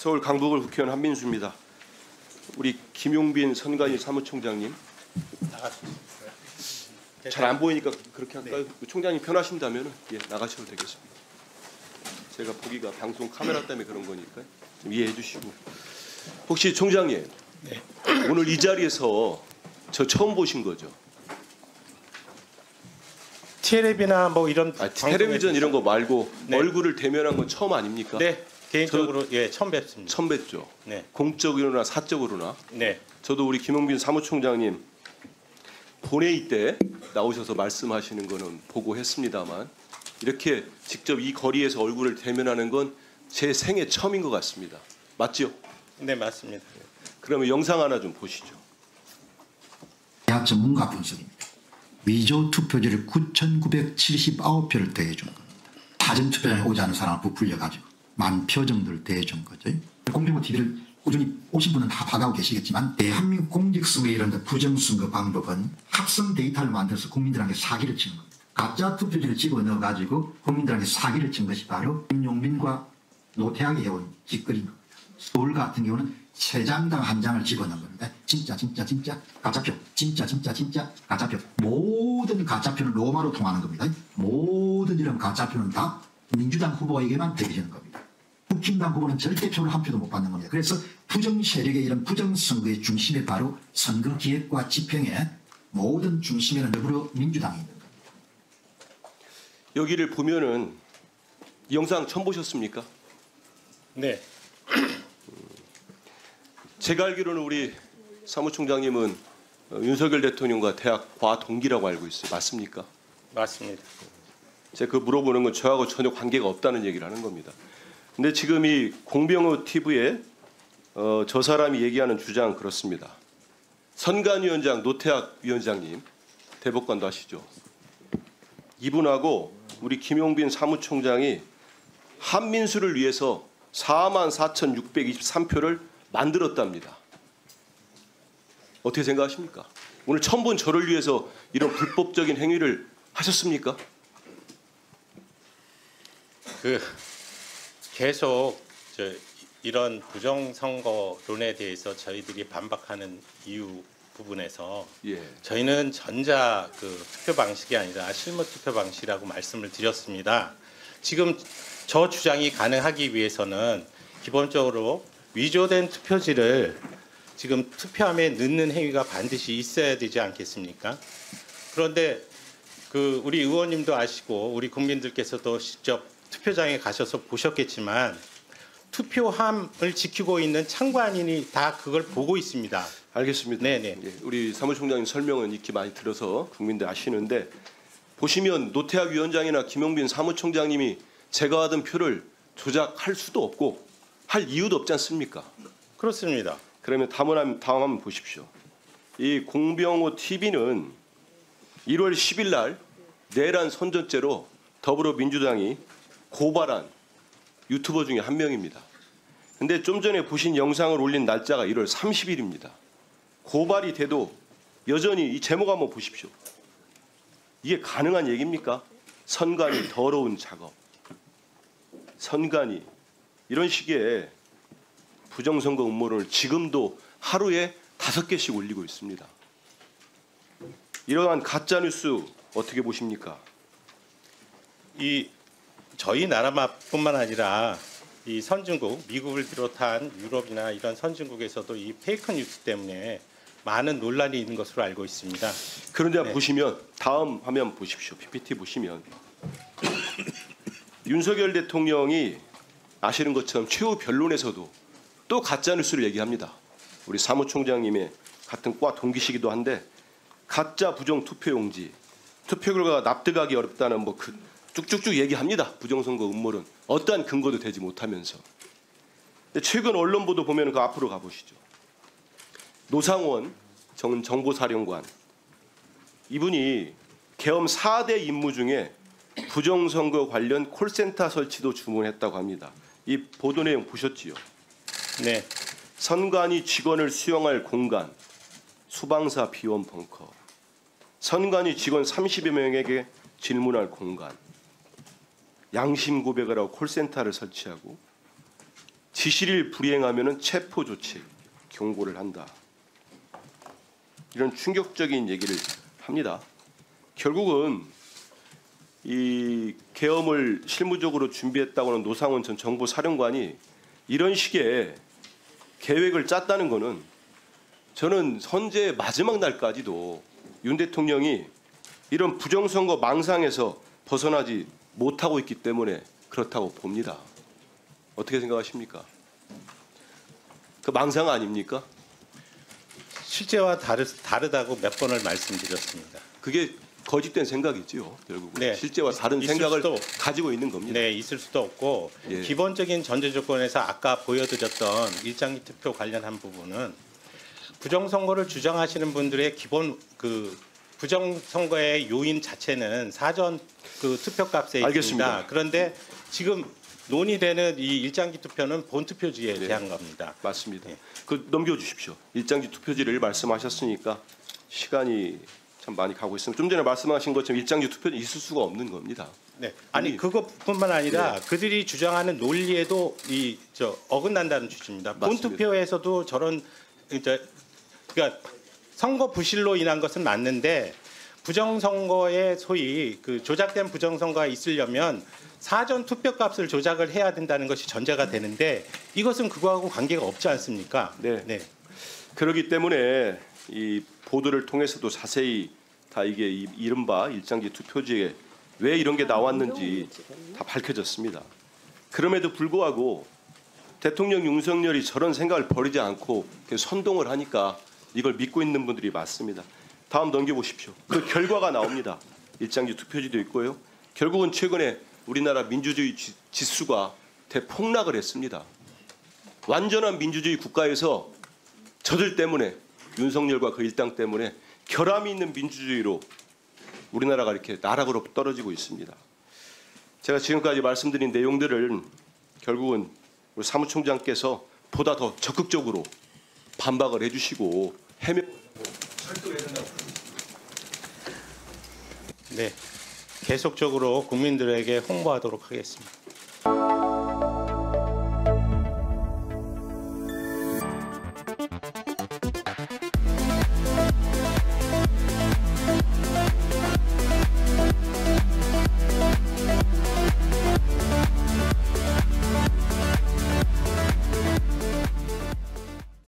서울 강북을 국회의원 한민수입니다. 우리 김용빈 선관위 사무총장님 잘 안 보이니까 그렇게 할까요? 네. 총장님 편하신다면 예, 나가셔도 되겠습니다. 제가 보기가 방송 카메라 때문에 그런 거니까 좀 이해해 주시고. 혹시 총장님 네. 오늘 이 자리에서 저 처음 보신 거죠? 텔레비나 뭐 이런 텔레비전 이런 거 말고 네. 얼굴을 대면한 건 처음 아닙니까? 네, 개인적으로 예 처음 뵙습니다. 처음 뵙죠. 네, 공적으로나 사적으로나. 네, 저도 우리 김용빈 사무총장님 본회의 때 나오셔서 말씀하시는 거는 보고 했습니다만 이렇게 직접 이 거리에서 얼굴을 대면하는 건 제 생애 처음인 것 같습니다. 맞죠? 네 맞습니다. 그러면 영상 하나 좀 보시죠. 대학 전문가 분석입니다. 위조 투표지를 9,979표를 대해준 겁니다. 사전 투표장에 오지 않은 사람을 부풀려가지고 10,000표 정도를 대해준 거죠. 공정호 TV를 꾸준히 오신 분은 다 봐가고 계시겠지만 대한민국 공직선거에 이런 부정선거 방법은 합성 데이터를 만들어서 국민들에게 사기를 치는 겁니다. 가짜 투표지를 집어넣어가지고 국민들에게 사기를 친 것이 바로 김용빈과 노태악이 해온 짓거리인 겁니다. 서울 같은 경우는 3장당 1장을 집어넣은 겁니다. 진짜 가짜표, 진짜 가짜표. 모든 가짜표는 로마로 통하는 겁니다. 모든 이런 가짜표는 다 민주당 후보에게만 배겨지는 겁니다. 국힘당 후보는 절대 표를 한 표도 못 받는 겁니다. 그래서 부정 세력의 이런 부정 선거의 중심에 바로 선거 기획과 집행의 모든 중심에는 더불어민주당이 있는 겁니다. 여기를 보면은 이 영상 처음 보셨습니까? 네, 제가 알기로는 우리 사무총장님은 윤석열 대통령과 대학 과동기라고 알고 있어요. 맞습니까? 맞습니다. 제가 그 물어보는 건 저하고 전혀 관계가 없다는 얘기를 하는 겁니다. 근데 지금 이 공병호 TV에 저 사람이 얘기하는 주장은 그렇습니다. 선관위원장 노태악 위원장님 대법관도 하시죠. 이분하고 우리 김용빈 사무총장이 한민수를 위해서 44,623표를 만들었답니다. 어떻게 생각하십니까? 오늘 처음 본 저를 위해서 이런 불법적인 행위를 하셨습니까? 계속 이런 부정선거론에 대해서 저희들이 반박하는 이유 부분에서 예. 저희는 전자 투표 방식이 아니라 실무 투표 방식이라고 말씀을 드렸습니다. 지금 저 주장이 가능하기 위해서는 기본적으로 위조된 투표지를 지금 투표함에 넣는 행위가 반드시 있어야 되지 않겠습니까? 그런데 우리 의원님도 아시고 우리 국민들께서도 직접 투표장에 가셔서 보셨겠지만 투표함을 지키고 있는 참관인이 다 그걸 보고 있습니다. 알겠습니다. 네네. 예, 우리 사무총장님 설명은 익히 많이 들어서 국민들 아시는데 보시면 노태악 위원장이나 김용빈 사무총장님이 제가 받은 표를 조작할 수도 없고 할 이유도 없지 않습니까? 그렇습니다. 그러면 다음 한번 보십시오. 이 공병호 TV는 1월 10일 날 내란 선전죄로 더불어민주당이 고발한 유튜버 중에 한 명입니다. 근데 좀 전에 보신 영상을 올린 날짜가 1월 30일입니다. 고발이 돼도 여전히 이 제목 한번 보십시오. 이게 가능한 얘기입니까? 선관위 더러운 작업. 선관위 이런 식의 부정선거 음모론을 지금도 하루에 5개씩 올리고 있습니다. 이러한 가짜뉴스 어떻게 보십니까? 저희 나라뿐만 아니라 이 선진국, 미국을 비롯한 유럽이나 이런 선진국에서도 이 페이크 뉴스 때문에 많은 논란이 있는 것으로 알고 있습니다. 그런데 네. 보시면 다음 화면 보십시오. PPT 보시면 윤석열 대통령이 아시는 것처럼 최후 변론에서도 또 가짜 뉴스를 얘기합니다. 우리 사무총장님의 같은 과 동기시기도 한데 가짜 부정 투표용지, 투표 결과가 납득하기 어렵다는 쭉쭉쭉 얘기합니다. 부정선거 음모론 어떠한 근거도 되지 못하면서. 근데 최근 언론 보도 보면 그 앞으로 가보시죠. 노상원 전 정보사령관 이분이 계엄 4대 임무 중에 부정선거 관련 콜센터 설치도 주문했다고 합니다. 이 보도 내용 보셨지요? 네. 선관위 직원을 수용할 공간, 수방사 비원 벙커, 선관위 직원 30여 명에게 질문할 공간, 양심 고백을 하고 콜센터를 설치하고 지시를 불이행하면은 체포 조치 경고를 한다. 이런 충격적인 얘기를 합니다. 결국은 이 계엄을 실무적으로 준비했다고 하는 노상원 전 정부 사령관이 이런 식의 계획을 짰다는 거는 저는 선제 마지막 날까지도 윤 대통령이 이런 부정선거 망상에서 벗어나지 못하고 있기 때문에 그렇다고 봅니다. 어떻게 생각하십니까? 그 망상 아닙니까? 실제와 다르다고 몇 번을 말씀드렸습니다. 그게 거짓된 생각이지요. 결국 네, 실제와 다른 있을 생각을 수도 가지고 있는 겁니다. 네, 있을 수도 없고 예. 기본적인 전제 조건에서 아까 보여드렸던 일장기 투표 관련한 부분은 부정선거를 주장하시는 분들의 기본 그 부정선거의 요인 자체는 사전 그 투표값에 있습니다. 알겠습니다. 그런데 지금 논의되는 이 일장기 투표는 본투표지에 네. 대한 겁니다. 맞습니다. 예. 그 넘겨주십시오. 일장지 투표지를 말씀하셨으니까 시간이 참 많이 가고 있습니다. 좀 전에 말씀하신 것처럼 일장지 투표는 있을 수가 없는 겁니다. 네, 아니 그것뿐만 아니라 그들이 주장하는 논리에도 어긋난다는 취지입니다. 맞습니다. 본투표에서도 저런 그러니까 선거 부실로 인한 것은 맞는데 부정선거에 소위 그 조작된 부정선거가 있으려면 사전 투표값을 조작을 해야 된다는 것이 전제가 되는데 이것은 그거하고 관계가 없지 않습니까? 네. 그렇기 때문에 이 보도를 통해서도 자세히 다 이게 이른바 일장기 투표지에 왜 이런 게 나왔는지 다 밝혀졌습니다. 그럼에도 불구하고 대통령 윤석열이 저런 생각을 버리지 않고 선동을 하니까 이걸 믿고 있는 분들이 많습니다. 다음 넘겨보십시오. 그 결과가 나옵니다. 일장기 투표지도 있고요. 결국은 최근에 우리나라 민주주의 지수가 대폭락을 했습니다. 완전한 민주주의 국가에서 저들 때문에 윤석열과 그 일당 때문에 결함이 있는 민주주의로 우리나라가 이렇게 나락으로 떨어지고 있습니다. 제가 지금까지 말씀드린 내용들을 결국은 우리 사무총장께서 보다 더 적극적으로 반박을 해주시고 해명하고 설득해야 된다고 봅니다. 네, 계속적으로 국민들에게 홍보하도록 하겠습니다.